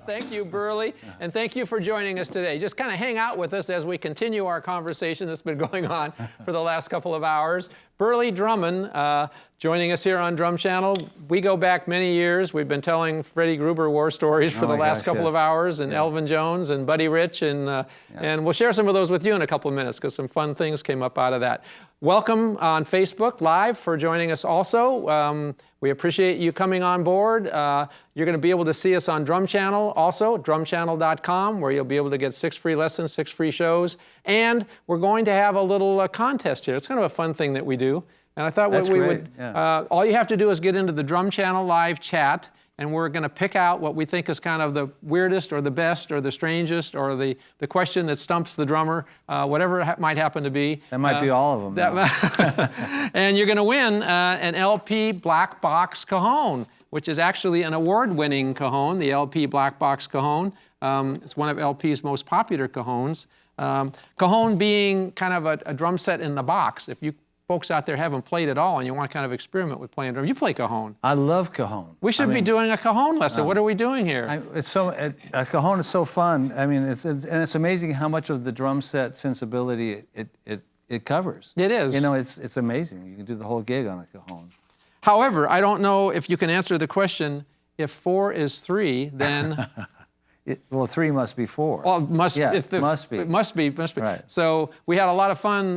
Thank you, Burleigh, and thank you for joining us today. Just kind of hang out with us as we continue our conversation that's been going on for the last couple of hours. Burleigh Drummond joining us here on DrumChannel. We go back many years. We've been telling Freddie Gruber war stories for the last couple of hours, and Elvin Jones and Buddy Rich, and we'll share some of those with you in a couple of minutes because some fun things came up out of that. Welcome on Facebook Live for joining us also. We appreciate you coming on board. You're going to be able to see us on DrumChannel also, drumchannel.com, where you'll be able to get 6 free lessons, 6 free shows. And we're going to have a little contest here. It's kind of a fun thing that we do. And I thought what we would, all you have to do is get into the DrumChannel live chat, and we're going to pick out what we think is kind of the weirdest or the best or the strangest or the question that stumps the drummer, whatever it might happen to be. That might be all of them. And you're going to win an LP Black Box Cajon, which is actually an award-winning cajon, the LP Black Box Cajon. It's one of LP's most popular cajons. Cajon being kind of a drum set in the box. If you folks out there haven't played at all and you want to kind of experiment with playing drum, you play cajon. I love cajon. We should be doing a cajon lesson. What are we doing here? A cajon is so fun. I mean, it's amazing how much of the drum set sensibility it covers. It is. You know, it's amazing. You can do the whole gig on a cajon. However, I don't know if you can answer the question, if 4 is 3, then... Well, 3 must be 4. Well, it must, yeah, if the, must be. It must be. Right. So we had a lot of fun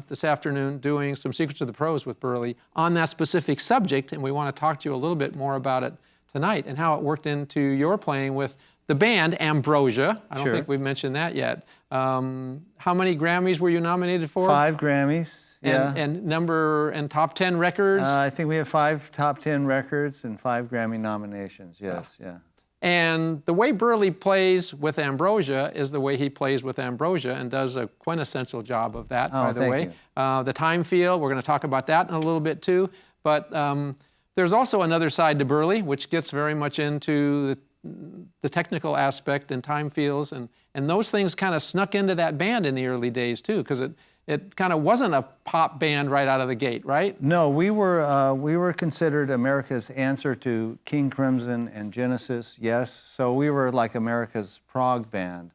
this afternoon doing some Secrets of the Pros with Burleigh on that specific subject, and we want to talk to you a little bit more about it tonight and how it worked into your playing with the band Ambrosia. I don't think we've mentioned that yet. How many Grammys were you nominated for? 5 Grammys. And top 10 records? I think we have 5 top 10 records and 5 Grammy nominations. Yes, yeah. And the way Burleigh plays with Ambrosia is the way he plays with Ambrosia and does a quintessential job of that, by the way. The time feel, we're going to talk about that in a little bit too. But there's also another side to Burleigh, which gets very much into the technical aspect and time feels. And those things kind of snuck into that band in the early days too, because it kind of wasn't a pop band right out of the gate, right? No, we were considered America's answer to King Crimson and Genesis, yes. So we were like America's prog band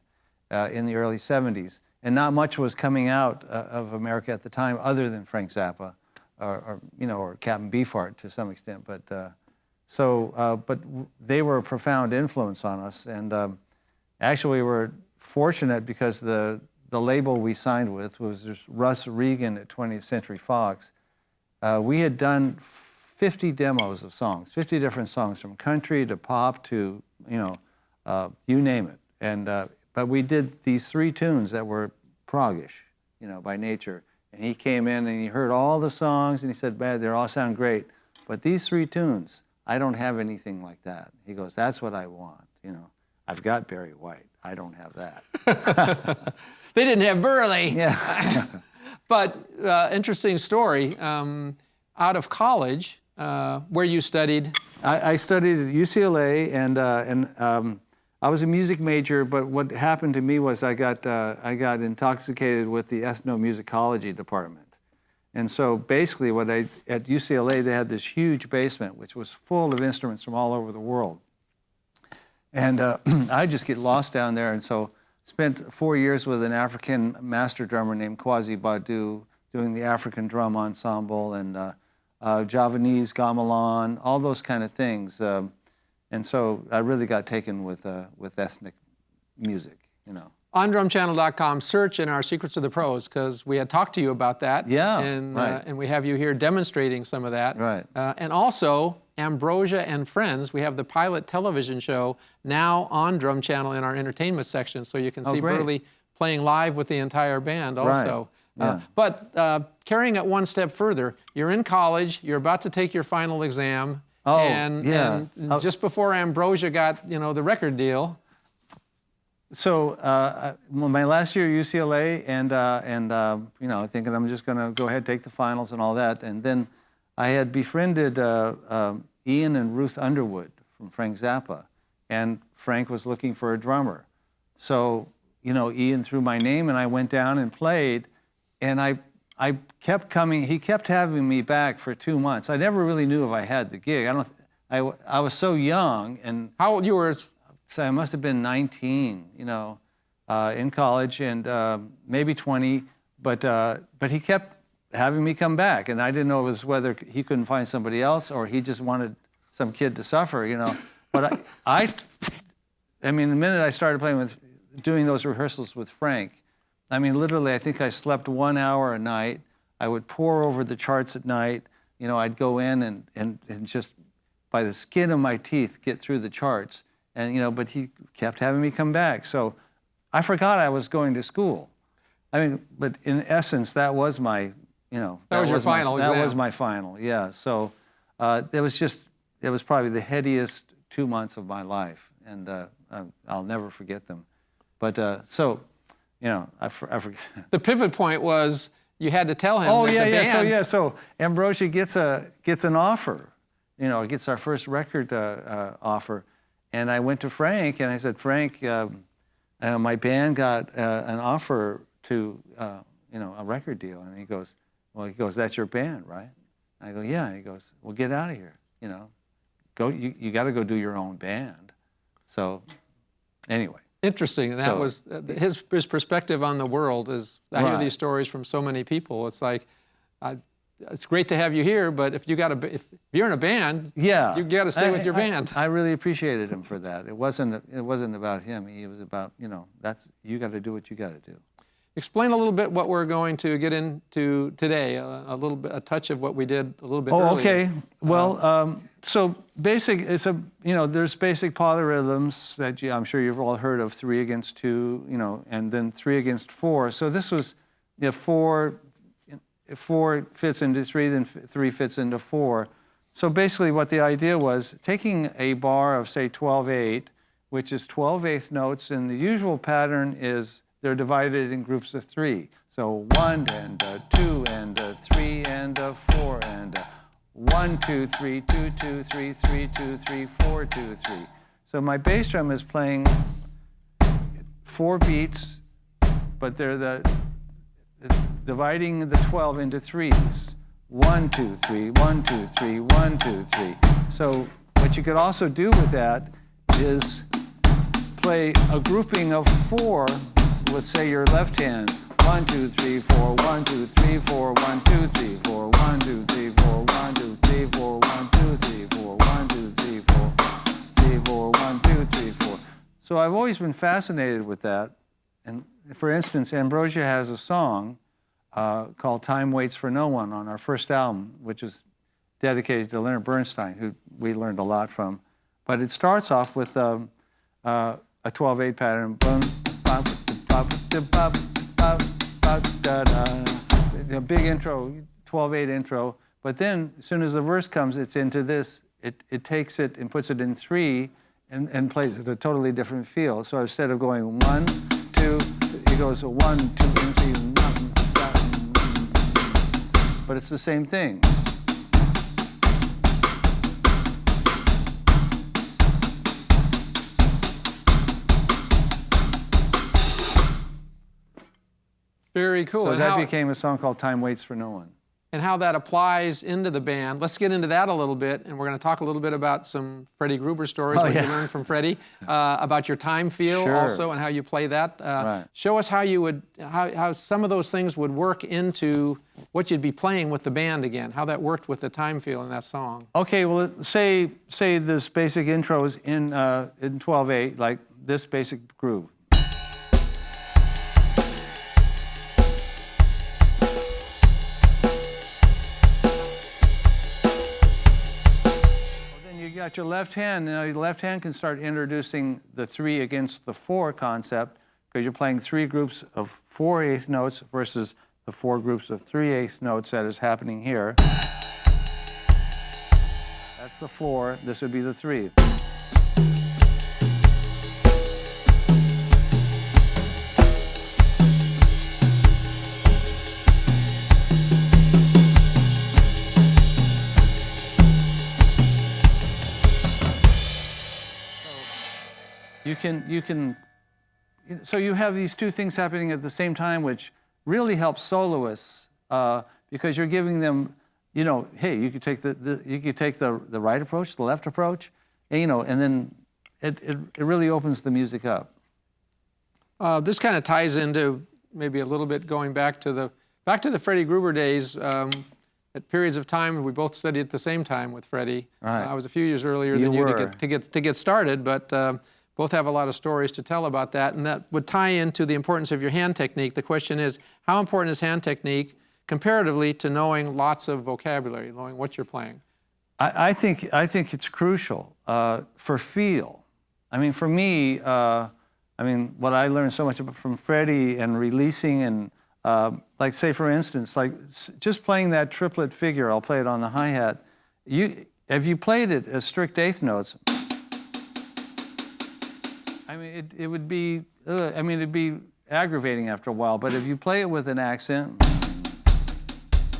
in the early 70s. And not much was coming out of America at the time other than Frank Zappa or Captain Beefheart to some extent. But they were a profound influence on us. And actually we were fortunate because the label we signed with was just Russ Regan at 20th Century Fox. We had done 50 demos of songs, 50 different songs, from country to pop to, you name it. And but we did these 3 tunes that were proggish, by nature. And he came in and he heard all the songs and he said, "Man, they all sound great, but these 3 tunes, I don't have anything like that." He goes, "That's what I want, I've got Barry White. I don't have that." They didn't have Burleigh. Yeah. But interesting story. Out of college, where you studied? I studied at UCLA, and I was a music major. But what happened to me was I got intoxicated with the ethnomusicology department, and so basically, at UCLA they had this huge basement which was full of instruments from all over the world, and I just get lost down there, and so. Spent 4 years with an African master drummer named Kwazi Badu doing the African drum ensemble and Javanese gamelan, all those kind of things. And so I really got taken with ethnic music, On drumchannel.com, search in our Secrets of the Pros, because we had talked to you about that. Yeah, and we have you here demonstrating some of that. Right. And also, Ambrosia and Friends, we have the pilot television show now on DrumChannel in our entertainment section, so you can see Burleigh playing live with the entire band also. Right. Yeah. But carrying it one step further, you're in college, you're about to take your final exam, and just before Ambrosia got, the record deal. So my last year at UCLA, and thinking I'm just going to go ahead and take the finals and all that, and then I had befriended Ian and Ruth Underwood from Frank Zappa, and Frank was looking for a drummer. So Ian threw my name, and I went down and played, and I kept coming. He kept having me back for 2 months. I never really knew if I had the gig. I was so young, and how old you were? So I must have been 19, in college, and maybe 20. But he kept having me come back, and I didn't know it was whether he couldn't find somebody else or he just wanted some kid to suffer, But I mean, the minute I started doing those rehearsals with Frank, I mean, literally, I think I slept 1 hour a night. I would pore over the charts at night. I'd go in and just by the skin of my teeth get through the charts. And, but he kept having me come back. So I forgot I was going to school. I mean, but in essence, that was my, that was your final exam. That was my final, yeah. So it was probably the headiest 2 months of my life. And I'll never forget them. But I forget. The pivot point was you had to tell him. Oh, that the band... So Ambrosia gets an offer. Gets our first record offer. And I went to Frank and I said, Frank, my band got an offer to, a record deal. And he goes, that's your band, right? And I go, yeah. And he goes, well, get out of here. Go. You got to go do your own band. So, anyway. Interesting. That was his perspective on the world. Is I hear these stories from so many people. It's like, it's great to have you here, but if you're in a band, you got to stay with your band. I really appreciated him for that. It wasn't about him. It was about you got to do what you got to do. Explain a little bit what we're going to get into today. A touch of what we did a little bit earlier. Okay. Well, so there's basic polyrhythms that I'm sure you've all heard of: 3 against 2, and then 3 against 4. So this was 4 fits into 3, then 3 fits into 4. So basically what the idea was, taking a bar of, say, 12/8, which is 12/8 notes, and the usual pattern is they're divided in groups of 3. So 1 and 2 and 3 and 4 and 1, 2, 3, 2, 2, 3, 3, 2, 3, 4, 2, 3. So my bass drum is playing 4 beats, but it's dividing the 12 into 3s. 1, 2, 3, 1, 2, 3, 1, 2, 3. So what you could also do with that is play a grouping of 4 with, say, your left hand. 1, 2, 3, 4, 1, 2, 3, 4, 1, 2, 3, 4, 1, 2, 3, 4, 1, 2, 3, 4, 1, 2, 3, 4, 1, 2, 3, 4, 3, 4, 1, 2, 3, 4. So I've always been fascinated with that. And for instance, Ambrosia has a song called Time Waits for No One on our first album, which is dedicated to Leonard Bernstein, who we learned a lot from. But it starts off with a 12/8 pattern. A big intro, 12/8 intro. But then as soon as the verse comes, it's into this. It takes it and puts it in 3 and plays it a totally different feel. So instead of going 1, 2, it goes 1, 2, and 3. But it's the same thing. Very cool. So and that became a song called Time Waits for No One. And how that applies into the band. Let's get into that a little bit, and we're going to talk a little bit about some Freddie Gruber stories that you learned from Freddie, about your time feel also, and how you play that. Show us how you would, how some of those things would work into what you'd be playing with the band again, how that worked with the time feel in that song. Okay, well, say this basic intro is in 12/8, like this basic groove. You got your left hand. Now your left hand can start introducing the 3 against the 4 concept, because you're playing 3 groups of 4/8 notes versus the 4 groups of 3/8 notes that is happening here. That's the 4, this would be the 3. So you have these 2 things happening at the same time, which really helps soloists because you're giving them, you know, hey, you could take the right approach, the left approach, and, you know, and then it really opens the music up. This kind of ties into maybe a little bit going back to the Freddie Gruber days. At periods of time, we both studied at the same time with Freddie. Right. I was a few years earlier than you to get started, but both have a lot of stories to tell about that, and that would tie into the importance of your hand technique. The question is, how important is hand technique comparatively to knowing lots of vocabulary, knowing what you're playing? I think it's crucial for feel. I mean, for me, what I learned so much from Freddie and releasing and like, say, for instance, like just playing that triplet figure, I'll play it on the hi-hat. If you played it as strict 8th notes, I mean, it would be, it'd be aggravating after a while, but if you play it with an accent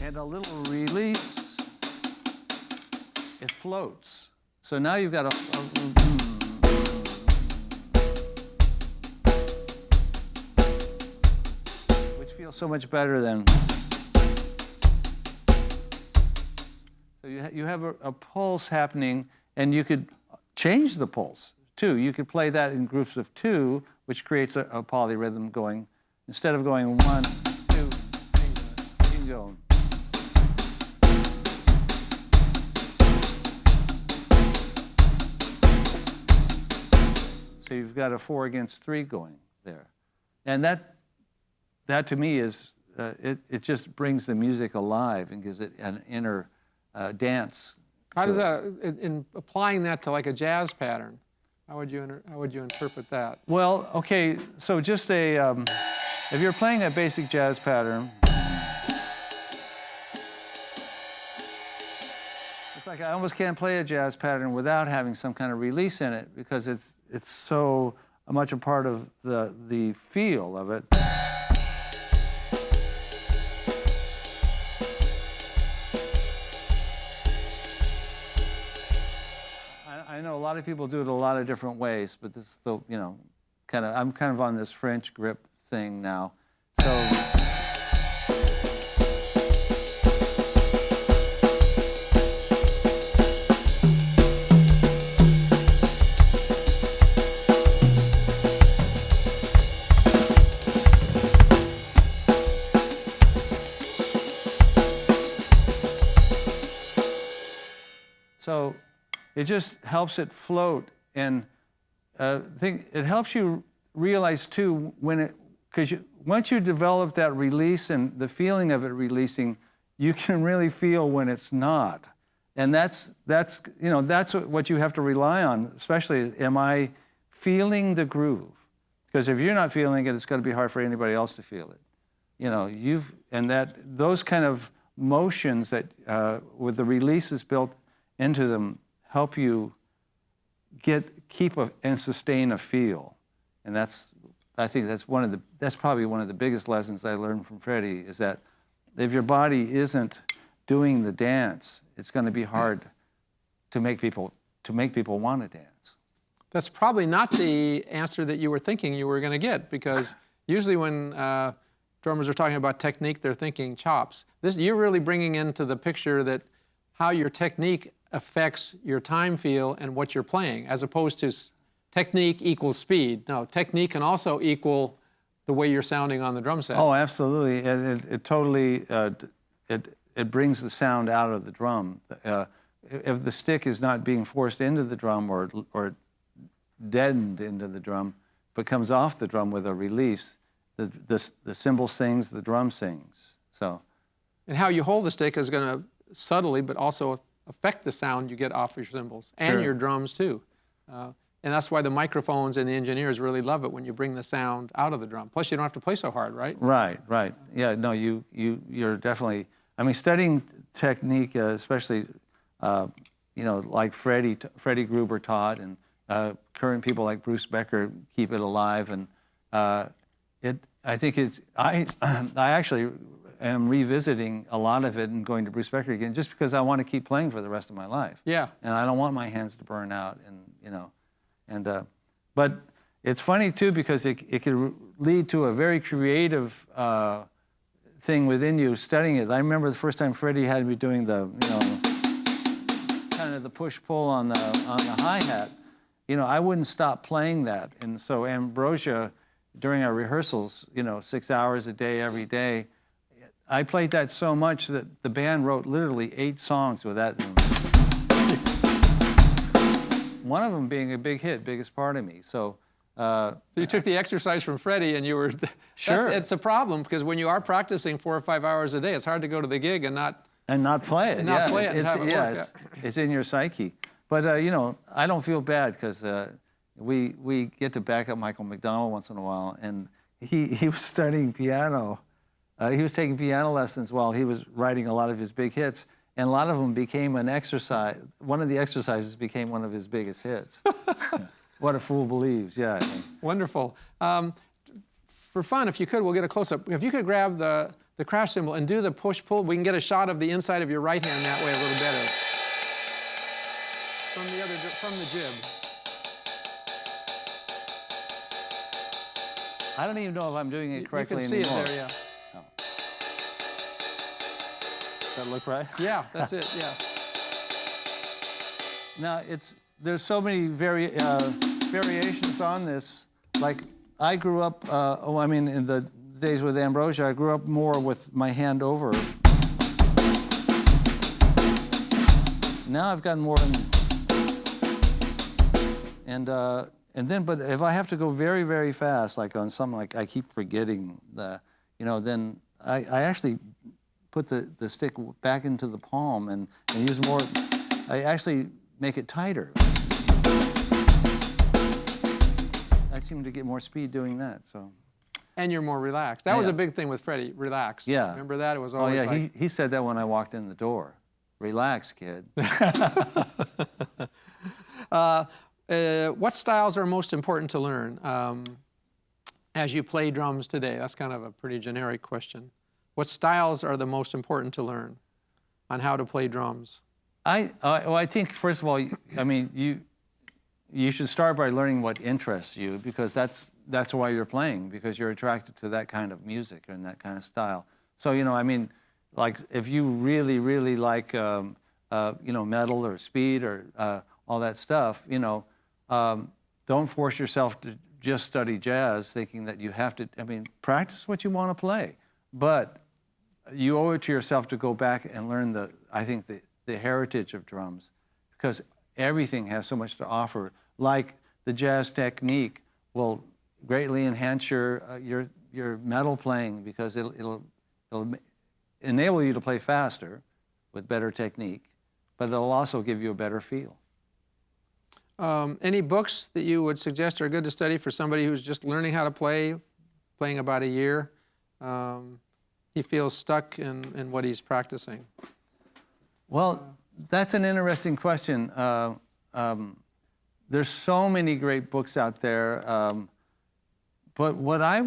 and a little release, it floats. So now you've got which feels so much better than. So you have a pulse happening, and you could change the pulse too. You could play that in groups of 2, which creates a polyrhythm going. Instead of going 1, 2, you can go. So you've got a 4 against 3 going there, and that to me is it just brings the music alive and gives it an inner dance. How does that, in applying that to like a jazz pattern, how would you interpret that? Well, okay, so just if you're playing a basic jazz pattern, it's like I almost can't play a jazz pattern without having some kind of release in it because it's so much a part of the feel of it. I know a lot of people do it a lot of different ways, but this is the, you know, I'm kind of on this French grip thing now. So it just helps it float, and it helps you realize too because once you develop that release and the feeling of it releasing, you can really feel when it's not, and that's what you have to rely on. Especially, am I feeling the groove? Because if you're not feeling it, it's going to be hard for anybody else to feel it. You know, those kind of motions that with the releases built into them help you keep and sustain a feel, and I think that's probably one of the biggest lessons I learned from Freddie, is that if your body isn't doing the dance, it's going to be hard to make people want to dance. That's probably not the answer that you were thinking you were going to get, because usually when drummers are talking about technique, they're thinking chops. You're really bringing into the picture that how your technique affects your time feel and what you're playing, as opposed to technique equals speed. No, technique can also equal the way you're sounding on the drum set. Oh, absolutely. It totally it brings the sound out of the drum. If the stick is not being forced into the drum or deadened into the drum, but comes off the drum with a release, the cymbal sings, the drum sings. So, and how you hold the stick is going to subtly, but also affect the sound you get off your cymbals and your drums too. And that's why the microphones and the engineers really love it when you bring the sound out of the drum. Plus, you don't have to play so hard, right? Right, right. Yeah, no, you're definitely, I mean, studying technique, especially, you know, like Freddie Gruber taught, and current people like Bruce Becker keep it alive. And I think I actually am revisiting a lot of it and going to Bruce Becker again just because I want to keep playing for the rest of my life. Yeah. And I don't want my hands to burn out, and, you know. And, but it's funny too because it could lead to a very creative thing within you studying it. I remember the first time Freddie had me doing the, you know, kind of the push-pull on the hi-hat. You know, I wouldn't stop playing that. And so Ambrosia, during our rehearsals, you know, 6 hours a day, every day, I played that so much that the band wrote literally 8 songs with that. One of them being a big hit, biggest part of me. So you took the exercise from Freddie, and you were sure. It's a problem because when you are practicing 4 or 5 hours a day, it's hard to go to the gig and not play it. And not play it. And have it yeah, work. it's in your psyche. But you know, I don't feel bad because we get to back up Michael McDonald once in a while, and he was studying piano. He was taking piano lessons while he was writing a lot of his big hits. And a lot of them became an exercise. One of the exercises became one of his biggest hits. What a Fool Believes, yeah. I think. Wonderful. For fun, if you could, we'll get a close-up. If you could grab the crash cymbal and do the push-pull, we can get a shot of the inside of your right hand that way a little better. From the jib. I don't even know if I'm doing it correctly anymore. You can see it there, yeah. Does that look right? Yeah, that's it, yeah. Now, there's so many variations on this. Like, I grew up, I mean, in the days with Ambrosia, I grew up more with my hand over. Now I've gotten more and then, but if I have to go very, very fast, like on something like I keep forgetting you know, then I actually put the stick back into the palm and use more, I actually make it tighter. I seem to get more speed doing that, so. And you're more relaxed. That was a big thing with Freddie, relax. Yeah. Remember that? It was always like... he said that when I walked in the door. Relax, kid. What styles are most important to learn as you play drums today? That's kind of a pretty generic question. What styles are the most important to learn on how to play drums? Well, I think, first of all, I mean, you should start by learning what interests you, because that's why you're playing, because you're attracted to that kind of music and that kind of style. So, you know, I mean, like, if you really, really like, you know, metal or speed or all that stuff, you know, don't force yourself to just study jazz thinking that you have to, I mean, practice what you want to play. But you owe it to yourself to go back and learn I think the heritage of drums, because everything has so much to offer. Like the jazz technique will greatly enhance your metal playing, because it'll enable you to play faster with better technique, but it'll also give you a better feel. Any books that you would suggest are good to study for somebody who's just learning how to play, playing about a year? He feels stuck in what he's practicing. Well, that's an interesting question. There's so many great books out there, but what I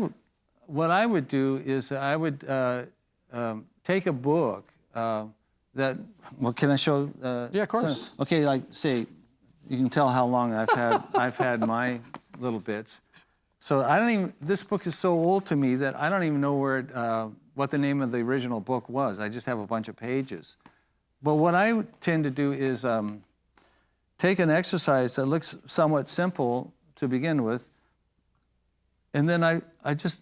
would do is I would take a book that. Well, can I show? Yeah, of course. Okay, like say, you can tell how long I've had my little bits. So I don't even. This book is so old to me that I don't even know what the name of the original book was. I just have a bunch of pages. But what I tend to do is take an exercise that looks somewhat simple to begin with, and then I just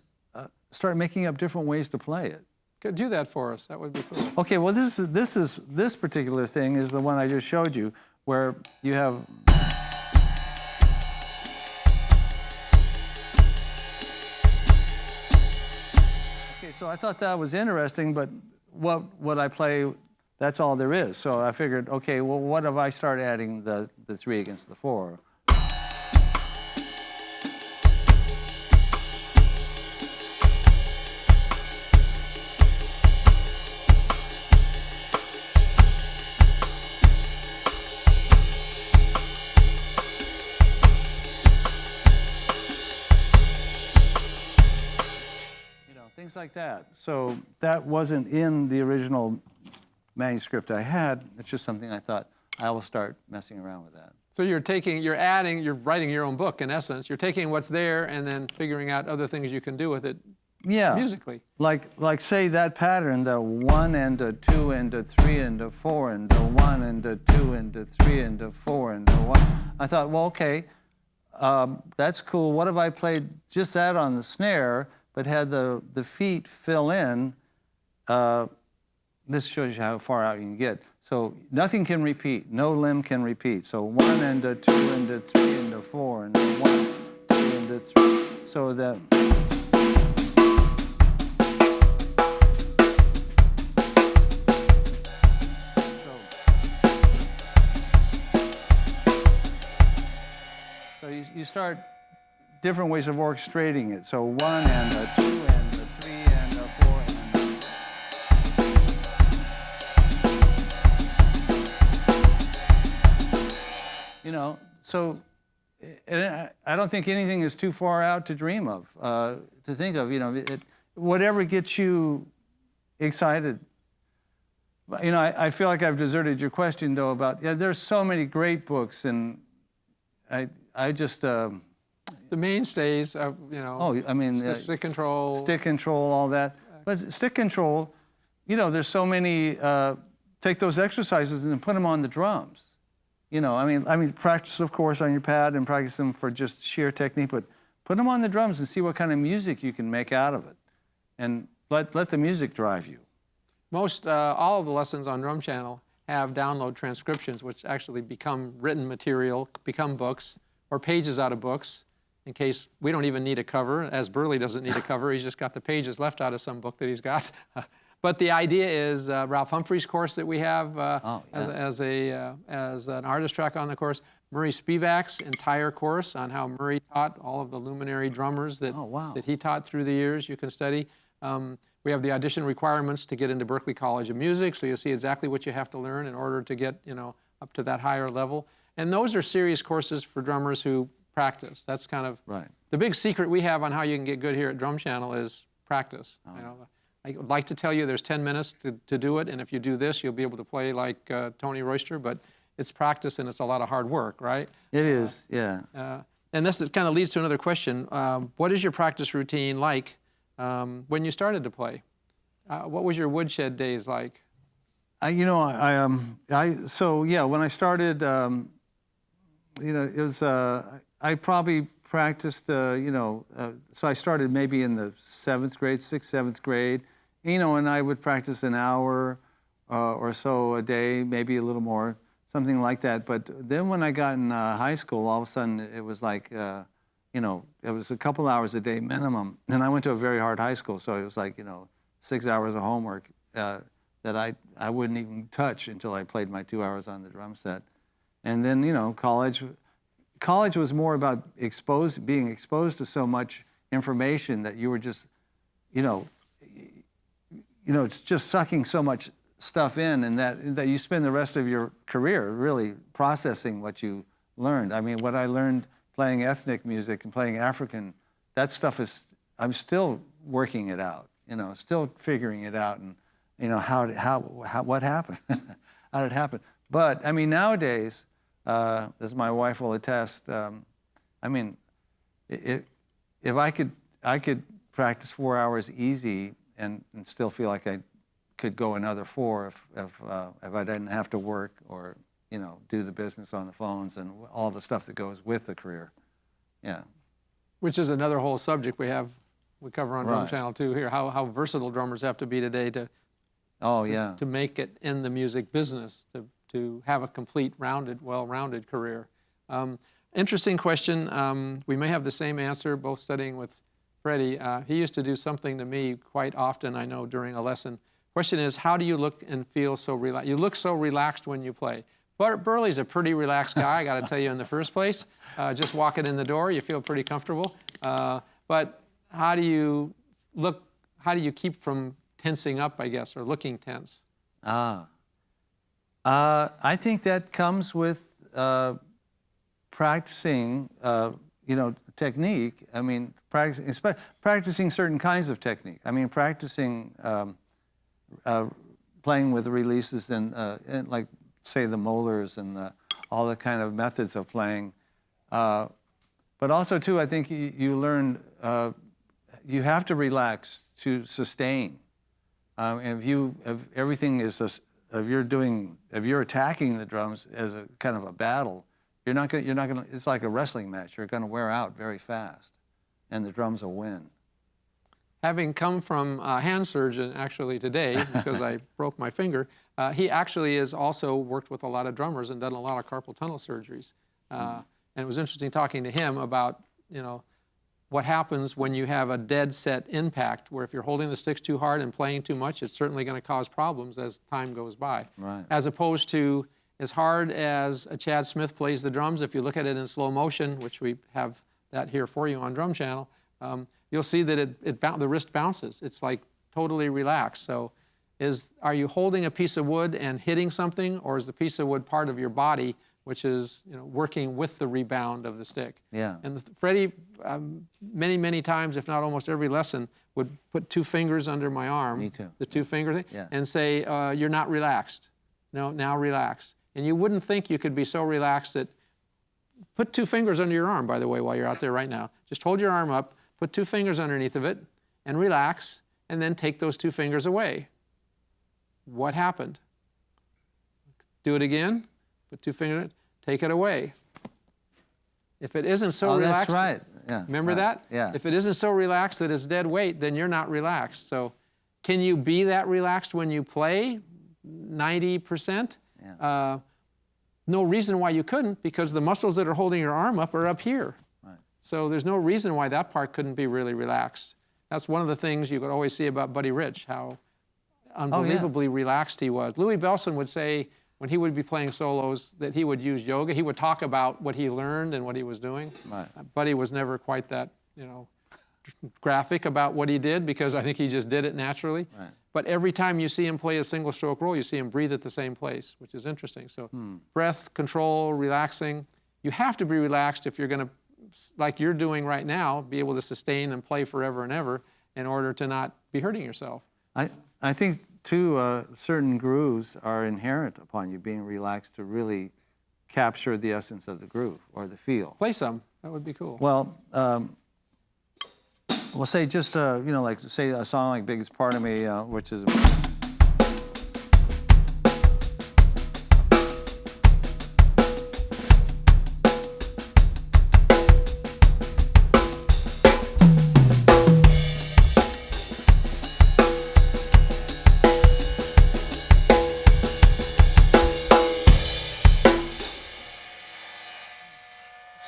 start making up different ways to play it. Could do that for us. That would be cool. Okay. Well, this particular thing is the one I just showed you, where you have. Okay, so I thought that was interesting, but what I play, that's all there is. So I figured, okay, well, what if I start adding the 3 against the 4? things like that. So that wasn't in the original manuscript I had. It's just something I thought I will start messing around with that. So you're writing your own book in essence. You're taking what's there and then figuring out other things you can do with it. Yeah. Musically. Like say that pattern, the 1 and a 2 and a 3 and a 4 and a 1 and a 2 and a 3 and a 4 and a 1. I thought, well, okay, that's cool. What if I played just that on the snare, but had the feet fill in? This shows you how far out you can get. So nothing can repeat. No limb can repeat. So 1 and a 2 and a 3 and a 4 and a 1, 2 and a 3. So that. So you start different ways of orchestrating it. So 1 and a 2 and a 3 and a 4 and a... You know, so I don't think anything is too far out to dream of, to think of. You know, whatever gets you excited. You know, I feel like I've deserted your question, though, about, yeah, there's so many great books, and I just... the mainstays of, you know... Oh, I mean... stick control. Stick control, all that. But stick control, you know, there's so many... take those exercises and put them on the drums. You know, I mean, practice, of course, on your pad and practice them for just sheer technique, but put them on the drums and see what kind of music you can make out of it. And let the music drive you. Most, all of the lessons on DrumChannel have download transcriptions, which actually become written material, become books, or pages out of books, in case we don't even need a cover, as Burleigh doesn't need a cover. He's just got the pages left out of some book that he's got. But the idea is Ralph Humphrey's course that we have as an artist track on the course, Murray Spivak's entire course on how Murray taught all of the luminary drummers that, that he taught through the years, you can study. We have the audition requirements to get into Berklee College of Music, so you'll see exactly what you have to learn in order to get, you know, up to that higher level. And those are serious courses for drummers who practice. That's kind of the big secret we have on how you can get good here at DrumChannel is practice. You know, I would like to tell you there's 10 minutes to do it, and if you do this, you'll be able to play like Tony Royster, but it's practice and it's a lot of hard work, right? It is, yeah. And this kind of leads to another question. What is your practice routine like when you started to play? What was your woodshed days like? You know, so yeah, when I started, you know, it was, I probably practiced, you know, so I started maybe in the 7th grade, 6th, 7th grade, you know, and I would practice an hour or so a day, maybe a little more, something like that. But then when I got in high school, all of a sudden it was like, you know, it was a couple hours a day minimum. And I went to a very hard high school, so it was like, you know, 6 hours of homework that I wouldn't even touch until I played my 2 hours on the drum set. And then, you know, college was more about being exposed to so much information that you were just, you know, it's just sucking so much stuff in, and that you spend the rest of your career really processing what you learned. I mean, what I learned playing ethnic music and playing African, that stuff is, I'm still working it out, you know, still figuring it out, and, you know, what happened, how did it happen? But, I mean, nowadays, as my wife will attest, I mean, if I could practice 4 hours easy and still feel like I could go another 4 if I didn't have to work or, you know, do the business on the phones and all the stuff that goes with the career. Yeah. Which is another whole subject we cover on DrumChannel too here, how versatile drummers have to be today to make it in the music business, to have a complete, well-rounded career. Interesting question. We may have the same answer, both studying with Freddie. He used to do something to me quite often, I know, during a lesson. Question is, how do you look and feel so relaxed? You look so relaxed when you play. Burleigh's a pretty relaxed guy, I got to tell you in the first place. Just walking in the door, you feel pretty comfortable. But how do you keep from tensing up, I guess, or looking tense? I think that comes with practicing, technique. I mean, practicing certain kinds of technique. I mean, practicing playing with releases and like, say, the molars and all the kind of methods of playing. But also, too, I think you learn you have to relax to sustain. And if everything is if you're attacking the drums as a kind of a battle, you're not gonna. It's like a wrestling match. You're gonna wear out very fast, and the drums will win. Having come from a hand surgeon actually today, because I broke my finger, he actually has also worked with a lot of drummers and done a lot of carpal tunnel surgeries. And it was interesting talking to him about, what happens when you have a dead set impact, where if you're holding the sticks too hard and playing too much, it's certainly going to cause problems as time goes by. Right. As opposed to, as hard as a Chad Smith plays the drums, if you look at it in slow motion, which we have that here for you on DrumChannel, you'll see that the wrist bounces. It's like totally relaxed. So are you holding a piece of wood and hitting something, or is the piece of wood part of your body, which is working with the rebound of the stick? Yeah. And Freddie, many, many times, if not almost every lesson, would put 2 fingers under my arm. Me too. The 2 finger thing, yeah. And say, you're not relaxed. No, now relax. And you wouldn't think you could be so relaxed that, put 2 fingers under your arm, by the way, while you're out there right now. Just hold your arm up, put 2 fingers underneath of it, and relax, and then take those 2 fingers away. What happened? Do it again. Put 2 fingers, take it away. If it isn't so relaxed, that's right. Yeah. Remember right. that? Yeah. If it isn't so relaxed that it's dead weight, then you're not relaxed. So, can you be that relaxed when you play? 90%? Yeah. No reason why you couldn't, because the muscles that are holding your arm up are up here. Right. So there's no reason why that part couldn't be really relaxed. That's one of the things you could always see about Buddy Rich, how unbelievably relaxed he was. Louis Bellson would say, when he would be playing solos, that he would use yoga. He would talk about what he learned and what he was doing. Right. Buddy was never quite that, graphic about what he did, because I think he just did it naturally. Right. But every time you see him play a single stroke roll, you see him breathe at the same place, which is interesting. So breath, control, relaxing. You have to be relaxed if you're going to, like you're doing right now, be able to sustain and play forever and ever in order to not be hurting yourself. I think, too, certain grooves are inherent upon you being relaxed to really capture the essence of the groove or the feel. Play some. That would be cool. Well, we'll say just, like, say a song like Biggest Part of Me, which is...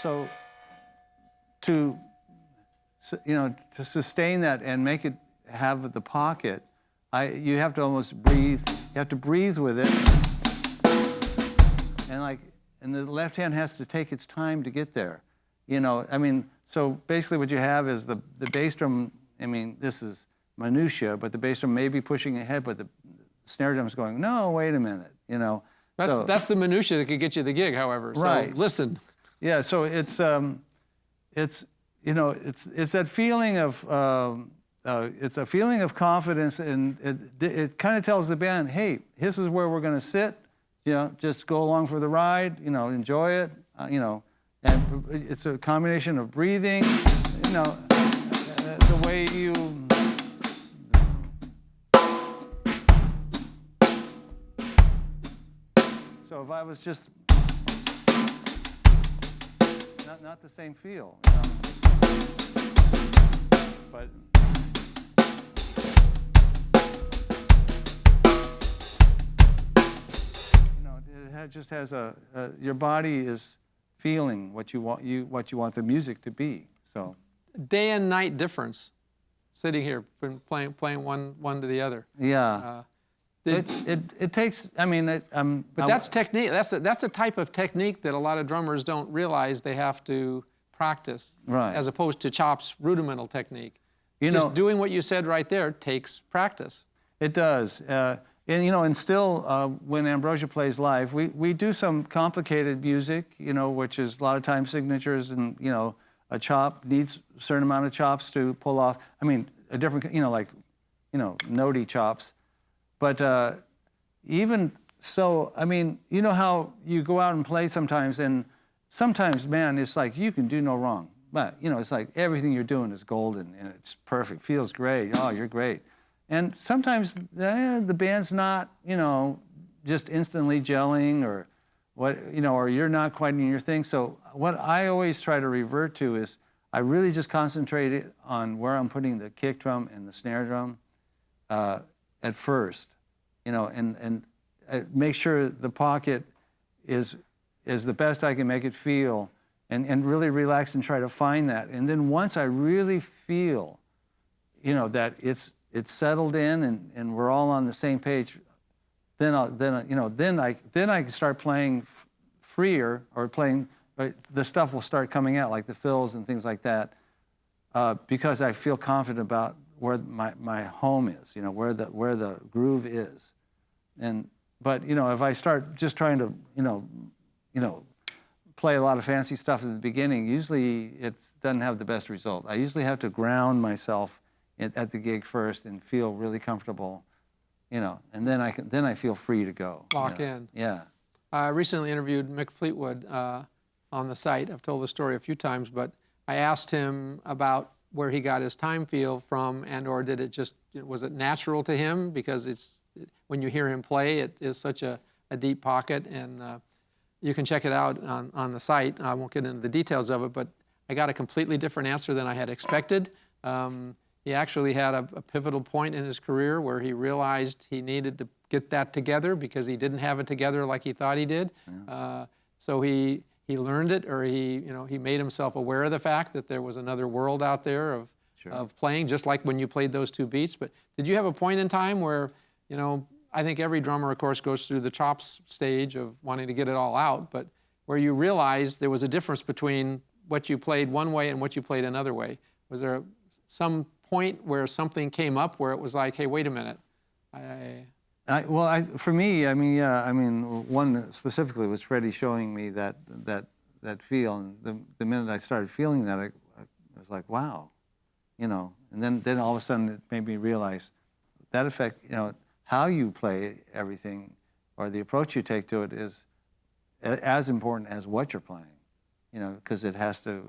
So, to sustain that and make it have the pocket, you have to almost breathe. You have to breathe with it, and the left hand has to take its time to get there. So basically, what you have is the bass drum. This is minutia, but the bass drum may be pushing ahead, but the snare drum is going, no, wait a minute. That's the minutia that could get you the gig, however. Right. So listen. Yeah. So it's that feeling of it's a feeling of confidence, and it kind of tells the band, hey, this is where we're going to sit. Just go along for the ride. Enjoy it. And it's a combination of breathing. The way you. So if I was just not the same feel, but. It just has your body is feeling what you want the music to be. So Day and night difference, sitting here from playing one to the other. Yeah. It takes. But that's technique. That's a type of technique that a lot of drummers don't realize they have to practice. Right. As opposed to Chop's rudimental technique. Just doing what you said right there takes practice. It does. And still, when Ambrosia plays live, we do some complicated music, which is a lot of time signatures and, a chop needs a certain amount of chops to pull off. I mean, a different, like, notey chops. But even so, I mean, you know how you go out and play sometimes, and sometimes, man, it's like you can do no wrong. But, it's like everything you're doing is golden, and it's perfect, feels great. Oh, you're great. And sometimes the band's not, just instantly gelling, or what, or you're not quite in your thing. So what I always try to revert to is I really just concentrate on where I'm putting the kick drum and the snare drum at first, and make sure the pocket is the best I can make it feel, and really relax and try to find that. And then once I really feel, that it's settled in and we're all on the same page, then I can start playing freer, or playing, the stuff will start coming out, like the fills and things like that, because I feel confident about where my home is, where the groove is. But if I start just trying to play a lot of fancy stuff at the beginning, usually it doesn't have the best result. I usually have to ground myself at the gig first and feel really comfortable, and then I feel free to go. Lock in. Yeah. I recently interviewed Mick Fleetwood on the site. I've told the story a few times, but I asked him about where he got his time feel from, or did it just, was it natural to him? Because when you hear him play, it is such a deep pocket, and you can check it out on the site. I won't get into the details of it, but I got a completely different answer than I had expected. He actually had a pivotal point in his career where he realized he needed to get that together because he didn't have it together like he thought he did. Yeah. So he learned it, or he made himself aware of the fact that there was another world out there of playing, just like when you played those two beats. But did you have a point in time where, I think every drummer, of course, goes through the chops stage of wanting to get it all out, but where you realized there was a difference between what you played one way and what you played another way? Was there some point where something came up where it was like, hey, wait a minute? For me, one specifically was Freddie showing me that feel, and the minute I started feeling that, I was like, wow, and then all of a sudden it made me realize that effect, how you play everything, or the approach you take to it, is as important as what you're playing, because it has to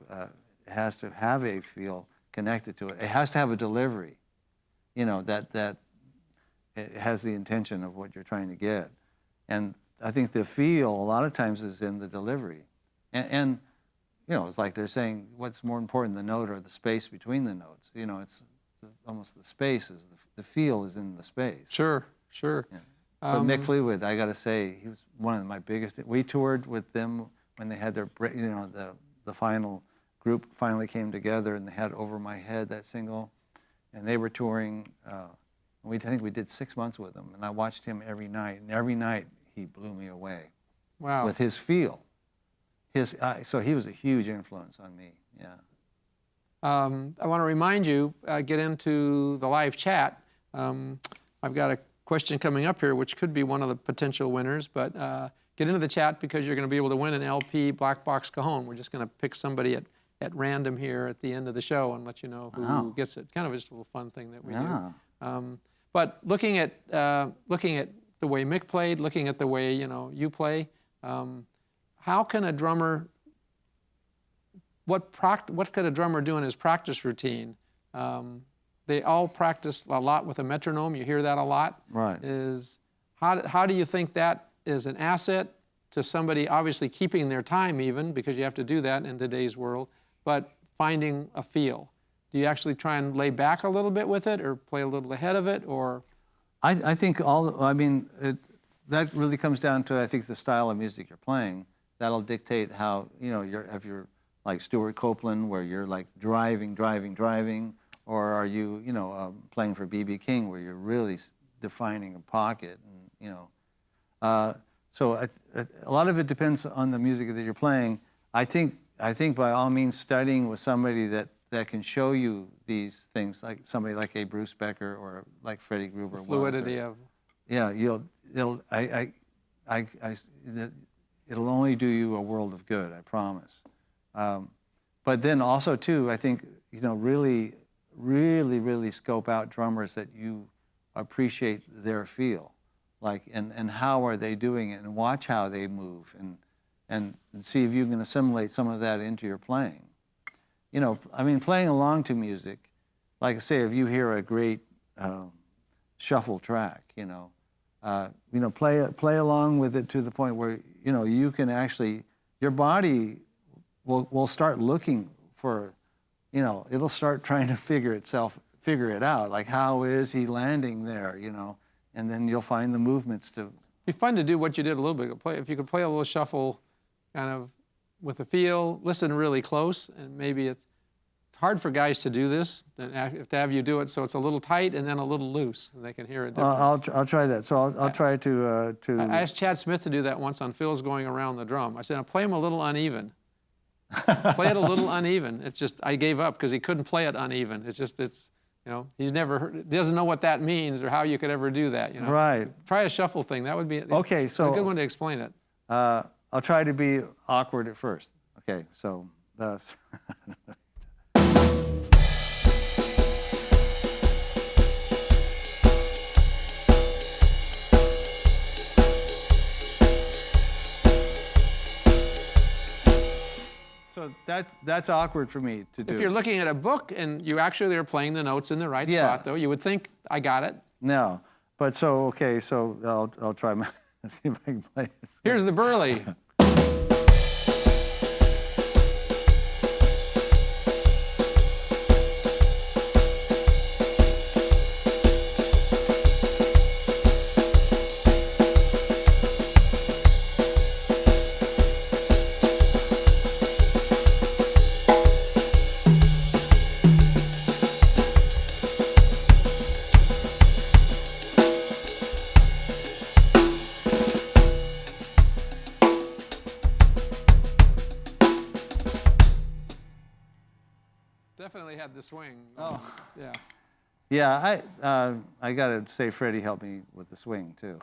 have a feel connected to it. It has to have a delivery, that it has the intention of what you're trying to get. And I think the feel a lot of times is in the delivery. And it's like they're saying, what's more important, the note or the space between the notes? It's almost the space is the feel is in the space. Sure. Yeah. But Mick Fleetwood, I got to say, he was one of my biggest. We toured with them when they had their, the final group finally came together, and they had Over My Head, that single, and they were touring. I think we did 6 months with him, and I watched him every night, and every night he blew me away. Wow. With his feel. So he was a huge influence on me, yeah. I want to remind you, get into the live chat. I've got a question coming up here, which could be one of the potential winners, but get into the chat because you're going to be able to win an LP Black Box Cajon. We're just going to pick somebody at random here at the end of the show and let you know who gets it. Kind of just a little fun thing that we do. But looking at the way Mick played, looking at the way you play, how can a drummer? What could a drummer do in his practice routine? They all practice a lot with a metronome. You hear that a lot. Right. How do you think that is an asset to somebody obviously keeping their time, even because you have to do that in today's world, but finding a feel? Do you actually try and lay back a little bit with it, or play a little ahead of it, or? I think that really comes down to, I think, the style of music you're playing. That'll dictate how, if you're like Stuart Copeland, where you're like driving, or are you, playing for B.B. King, where you're really defining a pocket, and, so a lot of it depends on the music that you're playing. I think by all means studying with somebody that can show you these things, like somebody like a Bruce Becker or like Freddie Gruber. Fluidity of. Yeah, it'll only do you a world of good, I promise. but then also too, I think, you know, really, really, really scope out drummers that you appreciate their feel, like, and how are they doing it, and watch how they move, and see if you can assimilate some of that into your playing. You know, I mean, playing along to music, like I say, if you hear a great shuffle track, you know, play along with it to the point where, you know, you can actually, your body will start looking for, you know, it'll start trying to figure it out, like how is he landing there, you know, and then you'll find the movements to. It'd be fun to do what you did a little bit. If you could play a little shuffle kind of with a feel, listen really close, and maybe it's hard for guys to do this, and to have you do it so it's a little tight and then a little loose, and they can hear it differently. I'll try that. So I'll try to. I asked Chad Smith to do that once on Phil's Going Around the Drum. I said, play him a little uneven. Play it a little uneven. It's just, I gave up because he couldn't play it uneven. It's just, you know, he's never heard, he doesn't know what that means or how you could ever do that, you know. Right. Try a shuffle thing. That would be okay, so, a good one to explain it. I'll try to be awkward at first. Okay, so thus. So that's awkward for me to do. If you're looking at a book and you actually are playing the notes in the right spot, though, you would think, I got it. No, but so, okay, so I'll try my, let's see if I can play it. Here's the Burleigh. Definitely had the swing. Oh. Yeah. Yeah, I got to say Freddie helped me with the swing, too.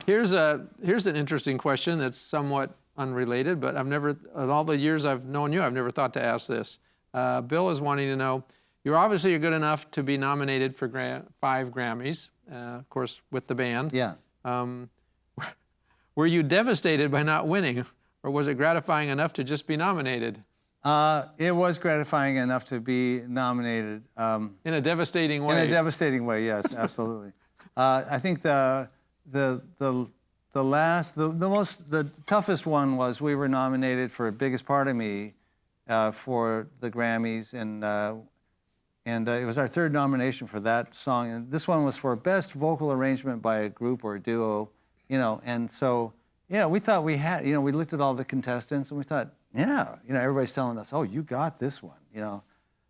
Here's an interesting question that's somewhat unrelated, but I've never, in all the years I've known you, I've never thought to ask this. Bill is wanting to know, you're obviously good enough to be nominated for 5 Grammys, of course, with the band. Yeah. Were you devastated by not winning, or was it gratifying enough to just be nominated? It was gratifying enough to be nominated. In a devastating way. In a devastating way, yes, absolutely. I think the toughest one was we were nominated for Biggest Part of Me for the Grammys, and it was our 3rd nomination for that song. And this one was for Best Vocal Arrangement by a Group or a Duo, you know. And so, yeah, we thought we had, you know, we looked at all the contestants and we thought, yeah, you know, everybody's telling us, oh, you got this one, you know.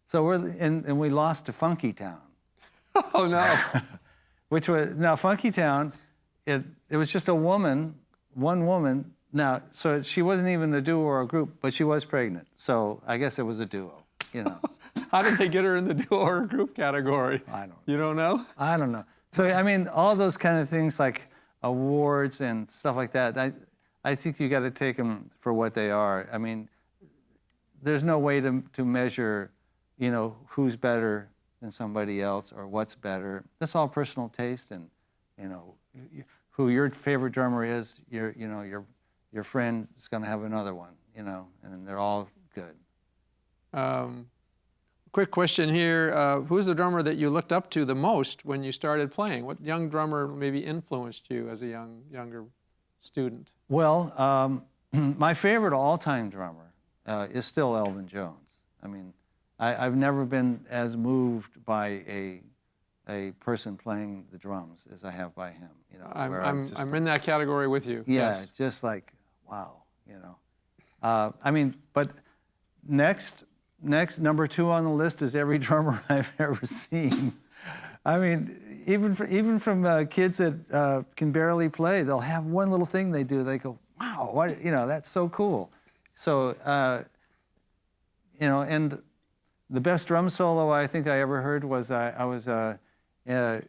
So and we lost to Funky Town. Oh, no. Which was, now Funky Town, it was just one woman. Now, so she wasn't even a duo or a group, but she was pregnant. So I guess it was a duo, you know. How did they get her in the duo or group category? I don't know. You don't know? I don't know. So, I mean, all those kind of things like awards and stuff like that, I think you got to take them for what they are. I mean, there's no way to measure, you know, who's better than somebody else or what's better. That's all personal taste, and, you know, who your favorite drummer is, your friend is going to have another one, you know, and they're all good. Quick question here. Who's the drummer that you looked up to the most when you started playing? What young drummer maybe influenced you as a younger student? Well, my favorite all-time drummer is still Elvin Jones. I mean, I've never been as moved by a person playing the drums as I have by him. You know, I'm in that category with you. Yeah, yes. Just like, wow, you know. I mean, but next, number 2 on the list is every drummer I've ever seen. I mean, even from kids that can barely play, they'll have one little thing they do. They go, wow, what, you know, that's so cool. So, you know, and the best drum solo I think I ever heard was I was in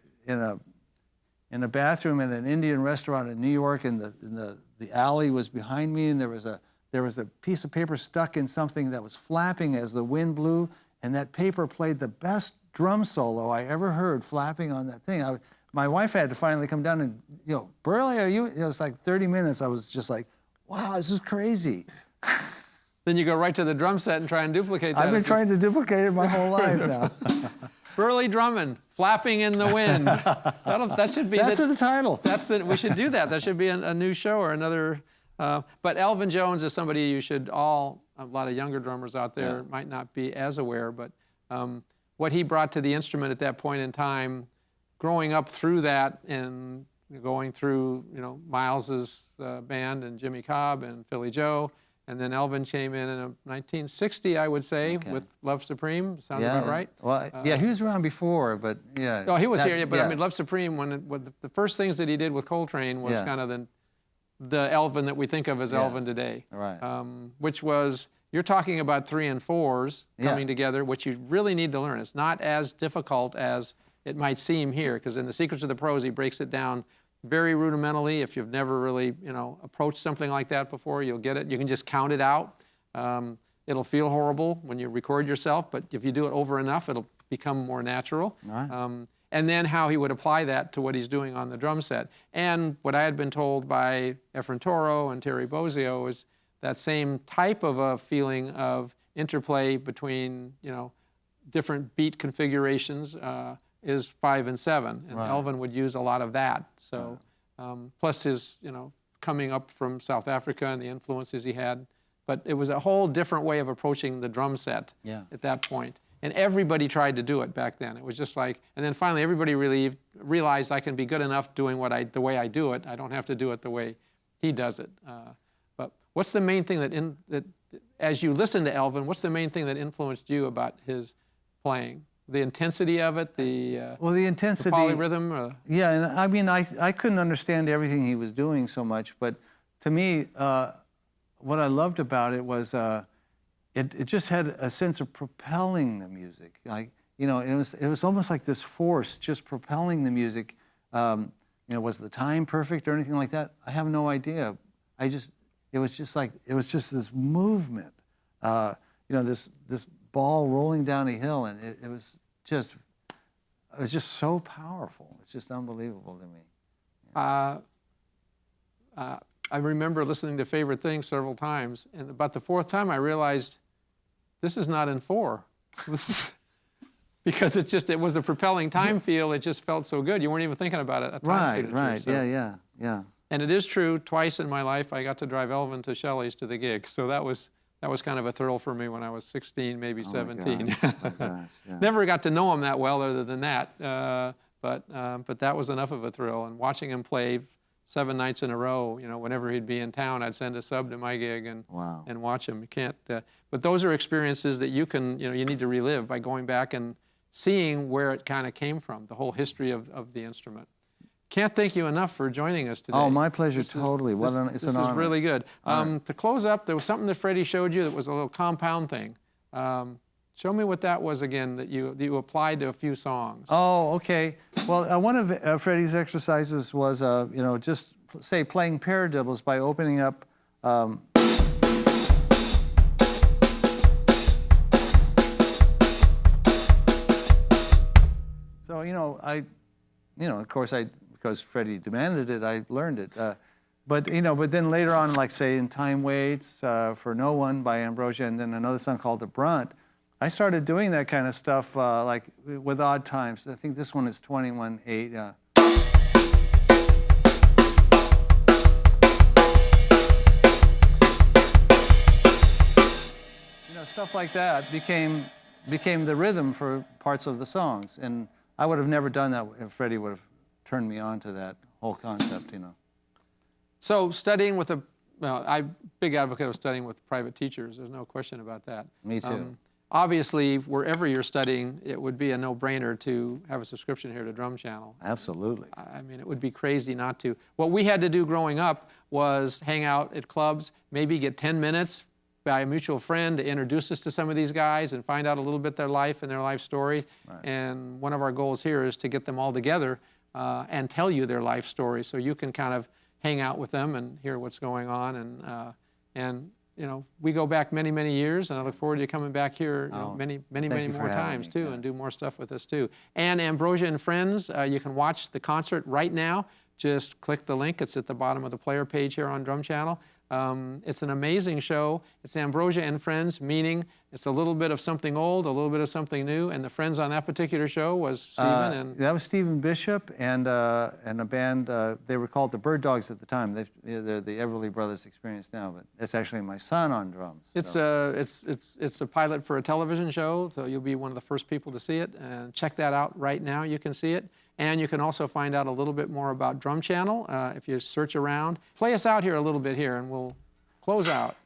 a bathroom in an Indian restaurant in New York, and the alley was behind me, and there was a there was a piece of paper stuck in something that was flapping as the wind blew, and that paper played the best drum solo I ever heard flapping on that thing. My wife had to finally come down and, Burleigh, are you? It was like 30 minutes. I was just like, wow, this is crazy. Then you go right to the drum set and try and duplicate that. I've been trying to duplicate it my whole life now. Burleigh Drummond, Flapping in the Wind. That should be. That's the title. We should do that. That should be a new show or another. But Elvin Jones is somebody you should a lot of younger drummers out there might not be as aware, but what he brought to the instrument at that point in time, growing up through that and going through, Miles's band and Jimmy Cobb and Philly Joe, and then Elvin came in 1960, I would say, with Love Supreme. Sounds about right? Well, he was around before, but yeah. Oh, he was here, but I mean, Love Supreme, when the first things that he did with Coltrane was kind of the Elvin that we think of as Elvin today. Right. Which was, you're talking about 3 and 4s coming together, which you really need to learn. It's not as difficult as it might seem here, because in The Secrets of the Pros, he breaks it down very rudimentally. If you've never really, approached something like that before, you'll get it. You can just count it out. It'll feel horrible when you record yourself, but if you do it over enough, it'll become more natural. Right. And then how he would apply that to what he's doing on the drum set. And what I had been told by Efren Toro and Terry Bozzio is that same type of a feeling of interplay between, different beat configurations is 5 and 7. And Elvin would use a lot of that. So, plus his, coming up from South Africa and the influences he had. But it was a whole different way of approaching the drum set at that point. And everybody tried to do it back then. It was just like, and then finally everybody realized I can be good enough doing the way I do it. I don't have to do it the way he does it. But what's the main thing that as you listen to Elvin, what's the main thing that influenced you about his playing? The intensity of it, the intensity, the polyrhythm? Yeah, and I mean, I couldn't understand everything he was doing so much, but to me, what I loved about it was it just had a sense of propelling the music. Like, it was almost like this force just propelling the music. Was the time perfect or anything like that? I have no idea. It was just this movement. This ball rolling down a hill, and it was just so powerful. It's just unbelievable to me. I remember listening to Favorite Thing several times, and about the 4th time I realized this is not in 4. Because it was a propelling time feel. It just felt so good. You weren't even thinking about it. Right. So. Yeah. And it is true. Twice in my life, I got to drive Elvin to Shelley's to the gig. So that was kind of a thrill for me when I was 16, maybe 17. Oh my gosh, Never got to know him that well, other than that. But that was enough of a thrill. And watching him play 7 nights in a row, whenever he'd be in town, I'd send a sub to my gig and watch him. You can't. But those are experiences that you can, you need to relive by going back and seeing where it kind of came from, the whole history of the instrument. Can't thank you enough for joining us today. Oh, my pleasure, totally. It's an honor. This is really good. To close up, there was something that Freddie showed you that was a little compound thing. Show me what that was again, that you applied to a few songs. Oh, okay. Well, one of Freddie's exercises was, just say playing paradiddles by opening up. So, of course, because Freddie demanded it, I learned it. But then later on, like say in Time Waits for No One by Ambrosia, and then another song called The Brunt, I started doing that kind of stuff like with odd times. I think this one is 21/8. Stuff like that became the rhythm for parts of the songs, and I would have never done that if Freddie would have turned me on to that whole concept, So studying with I'm a big advocate of studying with private teachers. There's no question about that. Me too. Obviously, wherever you're studying, it would be a no-brainer to have a subscription here to DrumChannel. Absolutely. I mean, it would be crazy not to. What we had to do growing up was hang out at clubs, maybe get 10 minutes by a mutual friend to introduce us to some of these guys and find out a little bit their life and their life story. Right. And one of our goals here is to get them all together and tell you their life story so you can kind of hang out with them and hear what's going on. And we go back many, many years, and I look forward to you coming back here many you for more having times me. too, Yeah. and do more stuff with us too. And Ambrosia and Friends, you can watch the concert right now. Just click the link. It's at the bottom of the player page here on DrumChannel. It's an amazing show. It's Ambrosia and Friends, meaning it's a little bit of something old, a little bit of something new. And the friends on that particular show was Stephen and that was Stephen Bishop and a band. They were called the Bird Dogs at the time. They're the Everly Brothers Experience now, but it's actually my son on drums. It's so. a pilot for a television show, so you'll be one of the first people to see it. And check that out right now. You can see it. And you can also find out a little bit more about DrumChannel if you search around. Play us out here a little bit here, and we'll close out.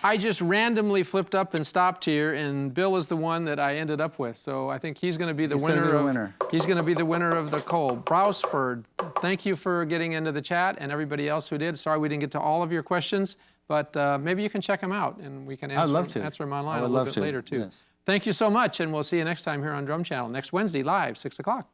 I just randomly flipped up and stopped here, and Bill is the one that I ended up with. So I think he's going to be the winner. He's going to be the winner of the Cole. Browsford, thank you for getting into the chat, and everybody else who did. Sorry we didn't get to all of your questions, but maybe you can check them out, and we can answer them online a little bit later too. Yes. Thank you so much, and we'll see you next time here on DrumChannel next Wednesday live, 6 o'clock.